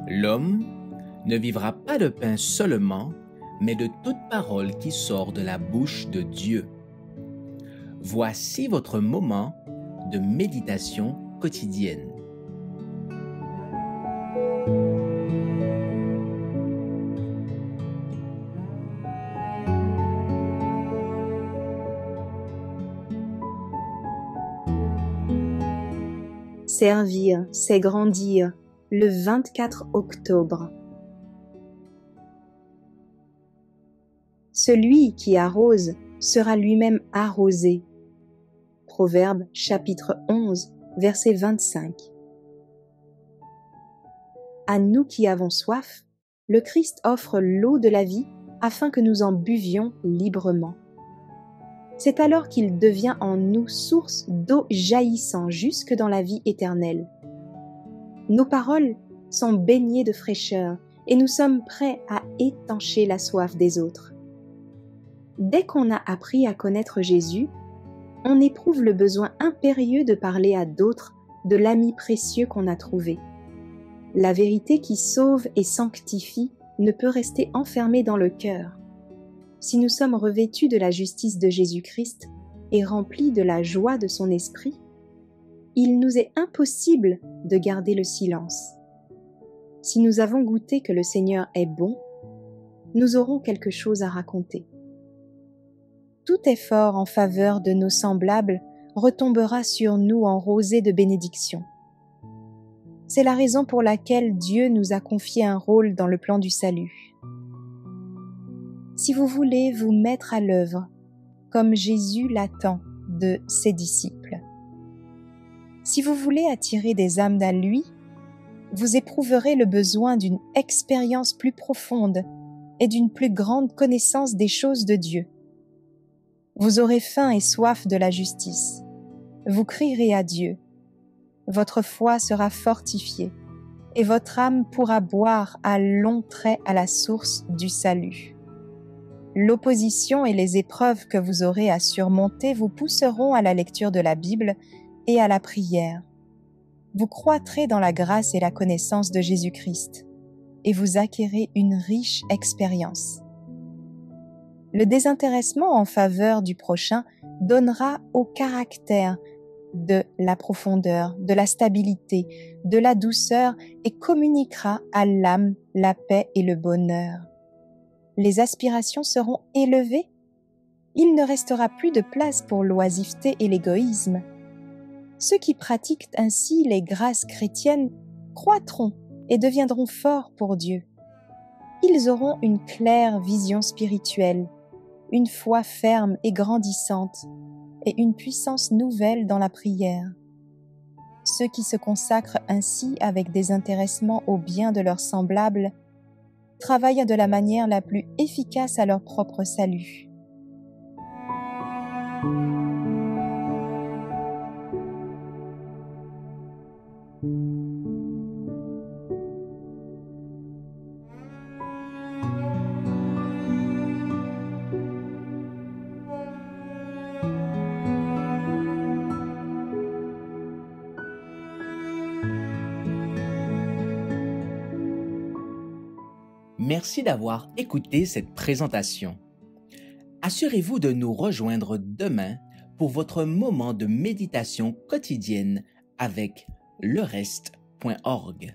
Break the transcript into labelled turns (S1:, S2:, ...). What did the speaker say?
S1: L'homme ne vivra pas de pain seulement, mais de toute parole qui sort de la bouche de Dieu. Voici votre moment de méditation quotidienne.
S2: Servir, c'est grandir, le 24 octobre. Celui qui arrose sera lui-même arrosé. Proverbe chapitre 11, verset 25. À nous qui avons soif, le Christ offre l'eau de la vie afin que nous en buvions librement. C'est alors qu'il devient en nous source d'eau jaillissant jusque dans la vie éternelle. Nos paroles sont baignées de fraîcheur et nous sommes prêts à étancher la soif des autres. Dès qu'on a appris à connaître Jésus, on éprouve le besoin impérieux de parler à d'autres de l'ami précieux qu'on a trouvé. La vérité qui sauve et sanctifie ne peut rester enfermée dans le cœur. Si nous sommes revêtus de la justice de Jésus-Christ et remplis de la joie de son esprit, il nous est impossible de garder le silence. Si nous avons goûté que le Seigneur est bon, nous aurons quelque chose à raconter. Tout effort en faveur de nos semblables retombera sur nous en rosée de bénédiction. C'est la raison pour laquelle Dieu nous a confié un rôle dans le plan du salut. Si vous voulez vous mettre à l'œuvre, comme Jésus l'attend de ses disciples. Si vous voulez attirer des âmes à lui, vous éprouverez le besoin d'une expérience plus profonde et d'une plus grande connaissance des choses de Dieu. Vous aurez faim et soif de la justice. Vous crierez à Dieu. Votre foi sera fortifiée et votre âme pourra boire à longs traits à la source du salut. L'opposition et les épreuves que vous aurez à surmonter vous pousseront à la lecture de la Bible et à la prière. Vous croîtrez dans la grâce et la connaissance de Jésus-Christ et vous acquérez une riche expérience. Le désintéressement en faveur du prochain donnera au caractère de la profondeur, de la stabilité, de la douceur et communiquera à l'âme la paix et le bonheur. Les aspirations seront élevées. Il ne restera plus de place pour l'oisiveté et l'égoïsme. Ceux qui pratiquent ainsi les grâces chrétiennes croîtront et deviendront forts pour Dieu. Ils auront une claire vision spirituelle, une foi ferme et grandissante, et une puissance nouvelle dans la prière. Ceux qui se consacrent ainsi avec désintéressement au bien de leurs semblables travaillent de la manière la plus efficace à leur propre salut.
S1: Merci d'avoir écouté cette présentation. Assurez-vous de nous rejoindre demain pour votre moment de méditation quotidienne avec lereste.org.